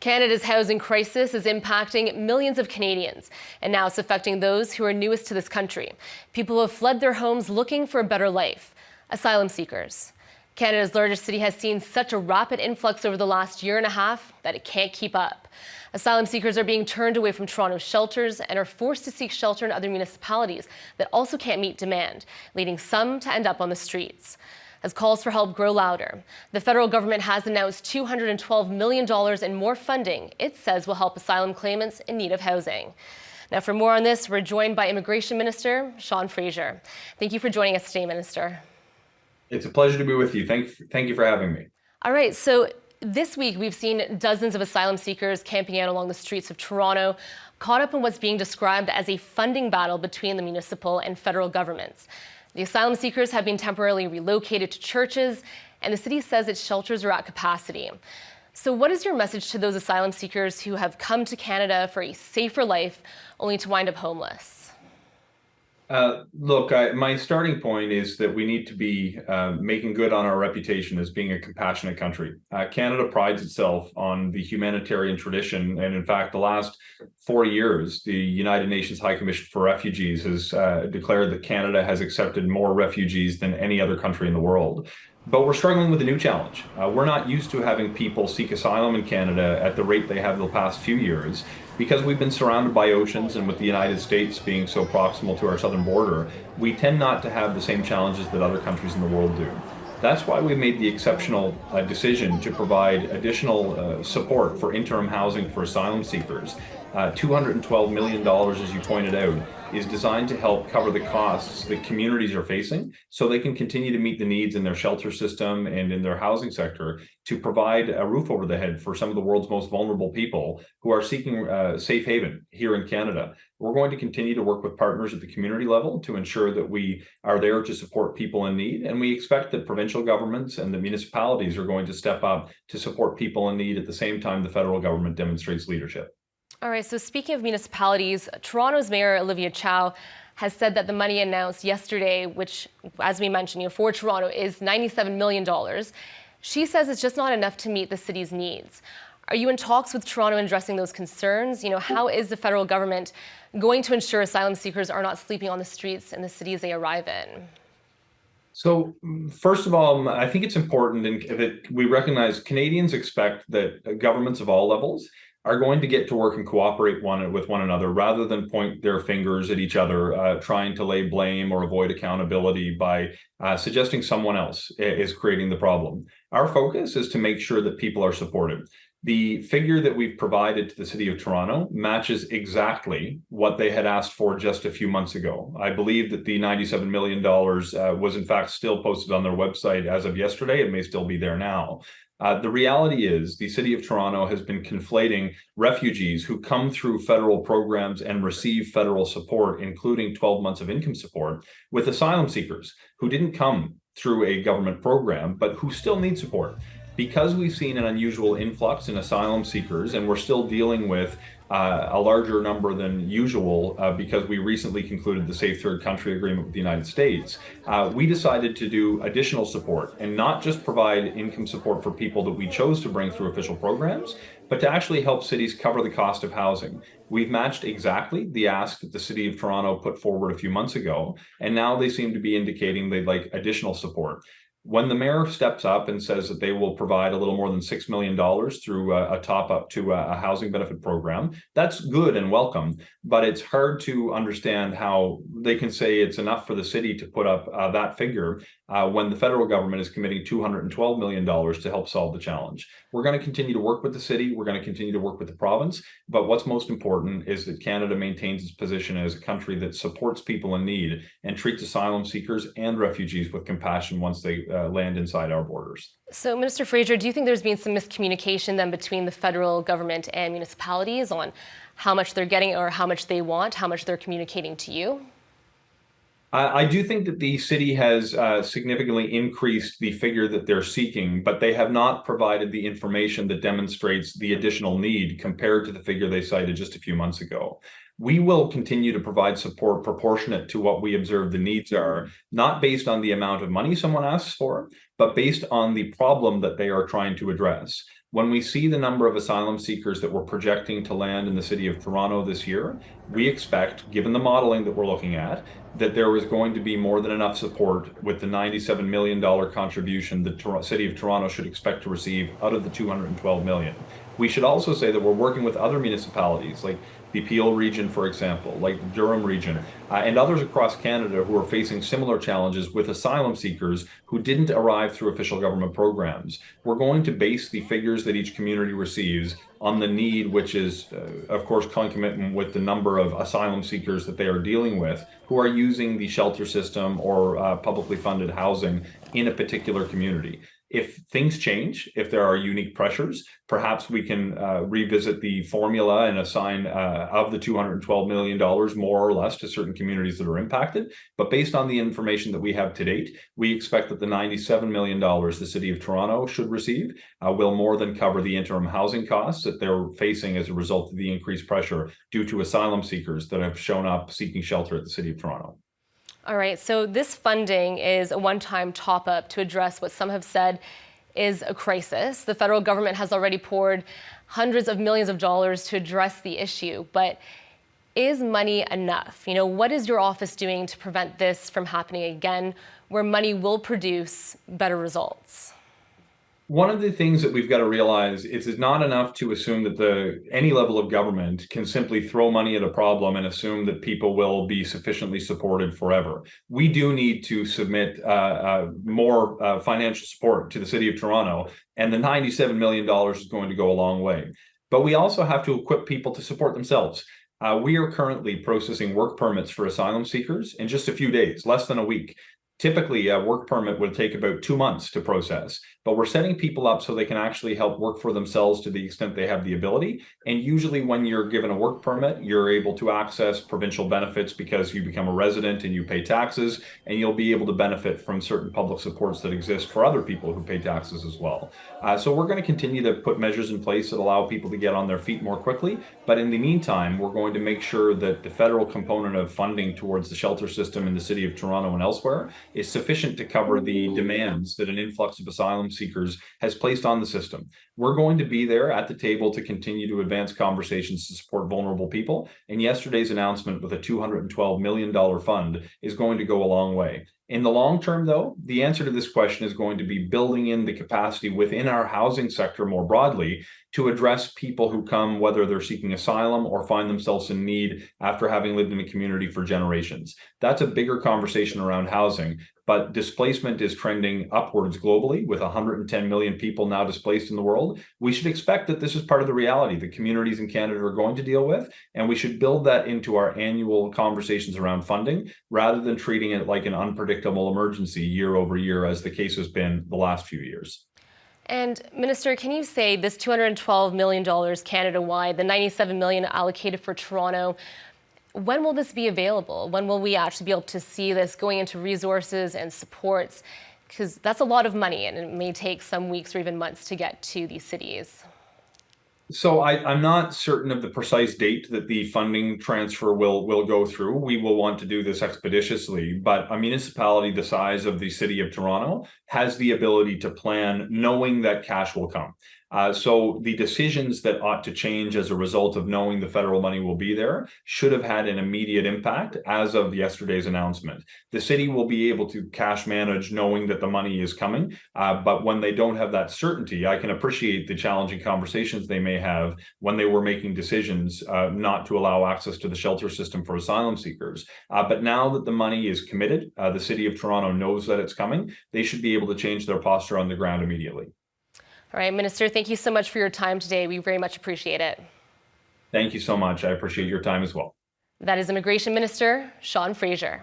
Canada's housing crisis is impacting millions of Canadians, and now it's affecting those who are newest to this country. People who have fled their homes looking for a better life. Asylum seekers. Canada's largest city has seen such a rapid influx over the last year and a half that it can't keep up. Asylum seekers are being turned away from Toronto's shelters and are forced to seek shelter in other municipalities that also can't meet demand, leading some to end up on the streets. As calls for help grow louder, the federal government has announced $212 million in more funding it says will help asylum claimants in need of housing. Now, for more on this, we're joined by Immigration Minister Sean Fraser. Thank you for joining us today, Minister. It's a pleasure to be with you. Thank you for having me. All right, so this week we've seen dozens of asylum seekers camping out along the streets of Toronto, caught up in what's being described as a funding battle between the municipal and federal governments. The asylum seekers have been temporarily relocated to churches, and the city says its shelters are at capacity. So what is your message to those asylum seekers who have come to Canada for a safer life, only to wind up homeless? Look, my starting point is that we need to be making good on our reputation as being a compassionate country. Canada prides itself on the humanitarian tradition, and in fact, the last 4 years, the United Nations High Commission for Refugees has declared that Canada has accepted more refugees than any other country in the world. But we're struggling with a new challenge. We're not used to having people seek asylum in Canada at the rate they have the past few years. Because we've been surrounded by oceans, and with the United States being so proximal to our southern border, we tend not to have the same challenges that other countries in the world do. That's why we made the exceptional decision to provide additional support for interim housing for asylum seekers. $212 million, as you pointed out, is designed to help cover the costs that communities are facing so they can continue to meet the needs in their shelter system and in their housing sector to provide a roof over the head for some of the world's most vulnerable people who are seeking safe haven here in Canada. We're going to continue to work with partners at the community level to ensure that we are there to support people in need. And we expect that provincial governments and the municipalities are going to step up to support people in need at the same time the federal government demonstrates leadership. All right, so speaking of municipalities, Toronto's Mayor Olivia Chow has said that the money announced yesterday, which, as we mentioned, for Toronto is $97 million. She says it's just not enough to meet the city's needs. Are you in talks with Toronto in addressing those concerns? How is the federal government going to ensure asylum seekers are not sleeping on the streets in the cities they arrive in? So, first of all, I think it's important that we recognize Canadians expect that governments of all levels are going to get to work and cooperate with one another rather than point their fingers at each other, trying to lay blame or avoid accountability by suggesting someone else is creating the problem. Our focus is to make sure that people are supported. The figure that we've provided to the City of Toronto matches exactly what they had asked for just a few months ago. I believe that the $97 million was in fact still posted on their website as of yesterday. It may still be there now. The reality is the City of Toronto has been conflating refugees who come through federal programs and receive federal support, including 12 months of income support, with asylum seekers who didn't come through a government program, but who still need support. Because we've seen an unusual influx in asylum seekers, and we're still dealing with a larger number than usual because we recently concluded the Safe Third Country Agreement with the United States, we decided to do additional support and not just provide income support for people that we chose to bring through official programs, but to actually help cities cover the cost of housing. We've matched exactly the ask that the City of Toronto put forward a few months ago, and now they seem to be indicating they'd like additional support. When the mayor steps up and says that they will provide a little more than $6 million through a top up to a housing benefit program, that's good and welcome, but it's hard to understand how they can say it's enough for the city to put up that figure when the federal government is committing $212 million to help solve the challenge. We're going to continue to work with the city, we're going to continue to work with the province, but what's most important is that Canada maintains its position as a country that supports people in need and treats asylum seekers and refugees with compassion once they land inside our borders. So, Minister Fraser, do you think there's been some miscommunication then between the federal government and municipalities on how much they're getting or how much they want, how much they're communicating to you? I do think that the city has significantly increased the figure that they're seeking, but they have not provided the information that demonstrates the additional need compared to the figure they cited just a few months ago. We will continue to provide support proportionate to what we observe the needs are, not based on the amount of money someone asks for, but based on the problem that they are trying to address. When we see the number of asylum seekers that we're projecting to land in the city of Toronto this year, we expect, given the modeling that we're looking at, that there is going to be more than enough support with the $97 million contribution the city of Toronto should expect to receive out of the $212 million. We should also say that we're working with other municipalities like the Peel region, for example, like Durham region, and others across Canada who are facing similar challenges with asylum seekers who didn't arrive through official government programs. We're going to base the figures that each community receives on the need, which is, of course, concomitant with the number of asylum seekers that they are dealing with who are using the shelter system or publicly funded housing in a particular community. If things change, if there are unique pressures, perhaps we can revisit the formula and assign of the $212 million more or less to certain communities that are impacted. But based on the information that we have to date, we expect that the $97 million the City of Toronto should receive will more than cover the interim housing costs that they're facing as a result of the increased pressure due to asylum seekers that have shown up seeking shelter at the City of Toronto. All right, so this funding is a one-time top-up to address what some have said is a crisis. The federal government has already poured hundreds of millions of dollars to address the issue, but is money enough? What is your office doing to prevent this from happening again, where money will produce better results? One of the things that we've got to realize is it's not enough to assume that any level of government can simply throw money at a problem and assume that people will be sufficiently supported forever. We do need to submit more financial support to the City of Toronto, and the $97 million is going to go a long way. But we also have to equip people to support themselves. We are currently processing work permits for asylum seekers in just a few days, less than a week. Typically, a work permit would take about 2 months to process, but we're setting people up so they can actually help work for themselves to the extent they have the ability. And usually when you're given a work permit, you're able to access provincial benefits because you become a resident and you pay taxes, and you'll be able to benefit from certain public supports that exist for other people who pay taxes as well. So we're going to continue to put measures in place that allow people to get on their feet more quickly. But in the meantime, we're going to make sure that the federal component of funding towards the shelter system in the City of Toronto and elsewhere is sufficient to cover the demands that an influx of asylum seekers has placed on the system. We're going to be there at the table to continue to advance conversations to support vulnerable people. And yesterday's announcement with a $212 million fund is going to go a long way. In the long term, though, the answer to this question is going to be building in the capacity within our housing sector more broadly to address people who come, whether they're seeking asylum or find themselves in need after having lived in a community for generations. That's a bigger conversation around housing, but displacement is trending upwards globally with 110 million people now displaced in the world. We should expect that this is part of the reality that communities in Canada are going to deal with, and we should build that into our annual conversations around funding rather than treating it like an unpredictable emergency year over year, as the case has been the last few years. And Minister, can you say this $212 million Canada-wide, the $97 million allocated for Toronto, when will this be available? When will we actually be able to see this going into resources and supports? Because that's a lot of money, and it may take some weeks or even months to get to these cities. So I'm not certain of the precise date that the funding transfer will go through. We will want to do this expeditiously, but a municipality the size of the City of Toronto has the ability to plan knowing that cash will come. So the decisions that ought to change as a result of knowing the federal money will be there should have had an immediate impact as of yesterday's announcement. The city will be able to cash manage knowing that the money is coming, but when they don't have that certainty, I can appreciate the challenging conversations they may have when they were making decisions not to allow access to the shelter system for asylum seekers. But now that the money is committed, the City of Toronto knows that it's coming, they should be able to change their posture on the ground immediately. All right, Minister, thank you so much for your time today. We very much appreciate it. Thank you so much. I appreciate your time as well. That is Immigration Minister Sean Fraser.